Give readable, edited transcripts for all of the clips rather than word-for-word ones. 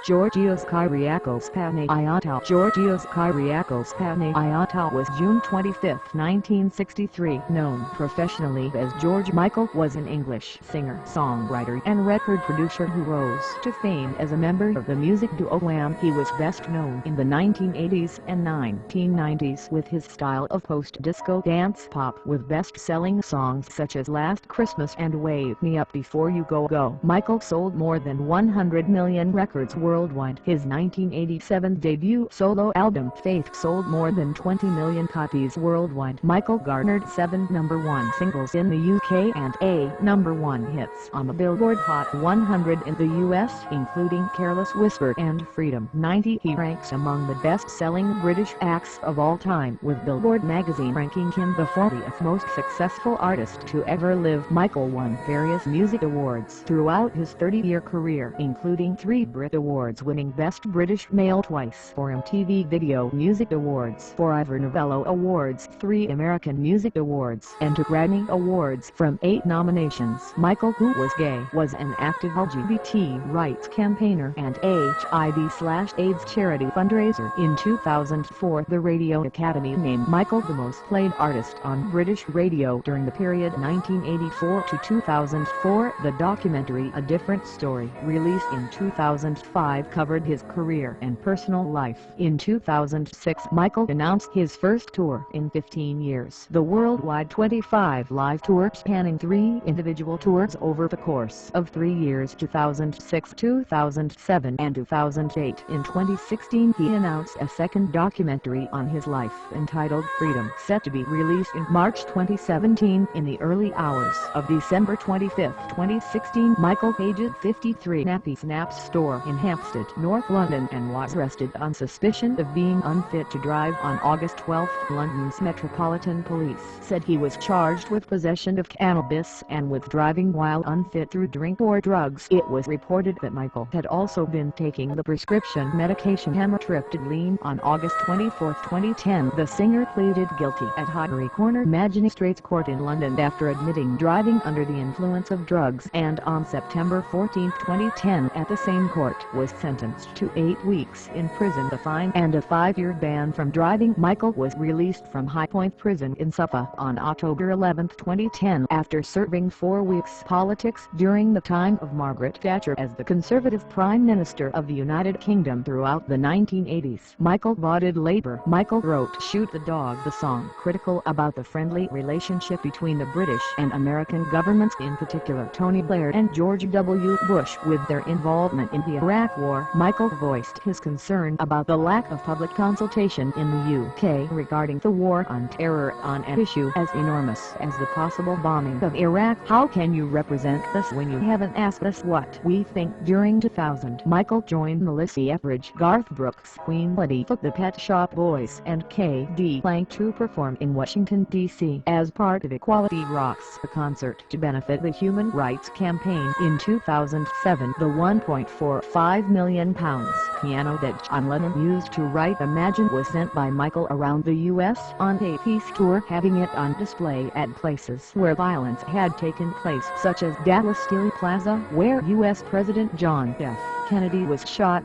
Georgios Kyriakos Panayiotou. Georgios Kyriakos Panayiotou was June 25, 1963. Known professionally as George Michael, was an English singer, songwriter, and record producer who rose to fame as a member of the music duo Wham. He was best known in the 1980s and 1990s with his style of post-disco dance pop, with best-selling songs such as Last Christmas and Wake Me Up Before You Go Go. Michael sold more than 100 million records worldwide. His 1987 debut solo album Faith sold more than 20 million copies worldwide. Michael garnered 7 #1 singles in the UK and 8 #1 hits on the Billboard Hot 100 in the US, including Careless Whisper and Freedom 90. He ranks among the best-selling British acts of all time, with Billboard magazine ranking him the 40th most successful artist to ever live. Michael won various music awards throughout his 30-year career, including 3 Brit Awards, winning Best British Male twice, 4 MTV Video Music Awards, 4 Ivor Novello Awards, 3 American Music Awards, and 2 Grammy Awards from 8 nominations. Michael, who was gay, was an active LGBT rights campaigner and HIV/AIDS charity fundraiser. In 2004, the Radio Academy named Michael the most played artist on British radio during the period 1984 to 2004. The documentary A Different Story, released in 2005, covered his career and personal life. In 2006, Michael announced his first tour in 15 years, the worldwide 25 live tour spanning 3 individual tours over the course of 3 years, 2006, 2007, and 2008. In 2016, he announced a second documentary on his life entitled Freedom, set to be released in March 2017. In the early hours of December 25, 2016, Michael, aged 53, Nappy Snaps store in Hampstead, North London, and was arrested on suspicion of being unfit to drive on August 12. London's Metropolitan Police said he was charged with possession of cannabis and with driving while unfit through drink or drugs. It was reported that Michael had also been taking the prescription medication amitriptyline. On August 24, 2010, the singer pleaded guilty at High Corner Magistrates Court in London after admitting driving under the influence of drugs, and on September 14, 2010, at the same court, was sentenced to 8 weeks in prison, a fine, and a 5-year ban from driving. Michael was released from High Point Prison in Suffolk on October 11, 2010, after serving 4 weeks. Politics. During the time of Margaret Thatcher as the Conservative Prime Minister of the United Kingdom throughout the 1980s, Michael lauded Labour. Michael wrote Shoot the Dog, the song, critical about the friendly relationship between the British and American governments, in particular Tony Blair and George W. Bush, with their involvement in the Iraq War. Michael voiced his concern about the lack of public consultation in the UK regarding the war on terror, on an issue as enormous as the possible bombing of Iraq. How can you represent us when you haven't asked us what we think? During 2000, Michael joined Melissa Etheridge, Garth Brooks, Queen Latifah, the Pet Shop Boys, and KD Lang to perform in Washington, D.C. as part of Equality Rocks, a concert to benefit the Human Rights Campaign. In 2007, the £1.45 million piano that John Lennon used to write Imagine was sent by Michael around the U.S. on a peace tour, having it on display at places where violence had taken place, such as Dallas Steele Plaza, where U.S. President John F. Kennedy was shot.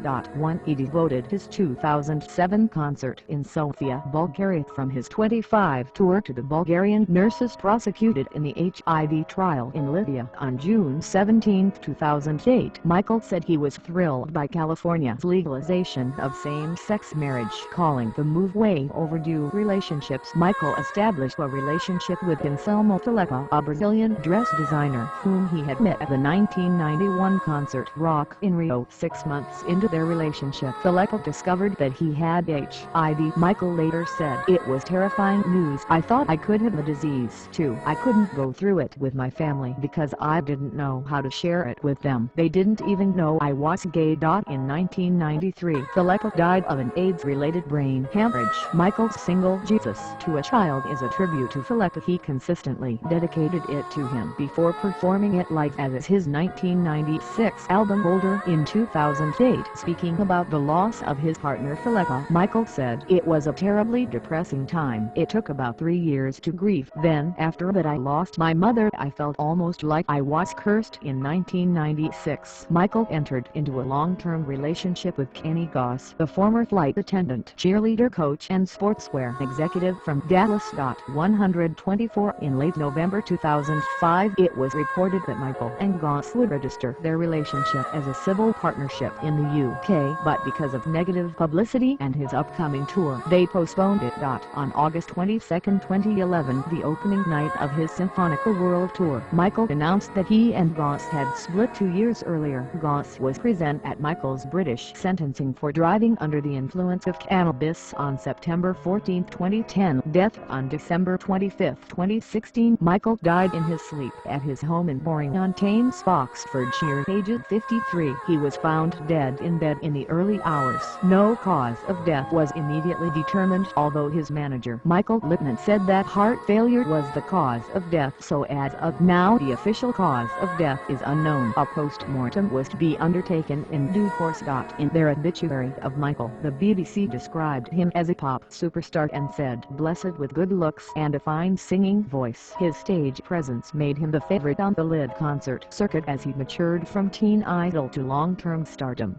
He devoted his 2007 concert in Sofia, Bulgaria, from his 25 tour to the Bulgarian nurses prosecuted in the HIV trial in Libya. On June 17, 2008, Michael said he was thrilled by California's legalization of same-sex marriage, calling the move way overdue. Relationships. Michael established a relationship with Anselmo Faleca, a Brazilian dress designer whom he had met at the 1991 concert Rock in Rio. 6 months into their relationship, Faleca discovered that he had HIV. Michael later said, "It was terrifying news. I thought I could have the disease too. I couldn't go through it with my family because I didn't know how to share it with them. They didn't even know I was gay." In 1990, 1993. Fleca died of an AIDS-related brain hemorrhage. Michael's single "Jesus to a Child" is a tribute to Fleca. He consistently dedicated it to him before performing it live as his 1996 album Older. In 2008, speaking about the loss of his partner Fleca, Michael said, "It was a terribly depressing time. It took about 3 years to grieve. Then after that I lost my mother. I felt almost like I was cursed." In 1996, Michael entered into a long-term relationship with Kenny Goss, the former flight attendant, cheerleader coach and sportswear executive from Dallas. 124 In late November 2005, it was reported that Michael and Goss would register their relationship as a civil partnership in the UK, but because of negative publicity and his upcoming tour, they postponed it. On August 22, 2011, the opening night of his Symphonica World Tour, Michael announced that he and Goss had split 2 years earlier. Goss was present at Michael's British sentencing for driving under the influence of cannabis on September 14, 2010. Death on December 25, 2016. Michael died in his sleep at his home in Boring-on-Thames, Oxfordshire, aged 53. He was found dead in bed in the early hours. No cause of death was immediately determined, although his manager, Michael Littman, said that heart failure was the cause of death. So as of now, the official cause of death is unknown. A post-mortem was to be undertaken in due course. In their obituary of Michael, the BBC described him as a pop superstar and said, "Blessed with good looks and a fine singing voice." His stage presence made him the favorite on the Lid concert circuit as he matured from teen idol to long-term stardom.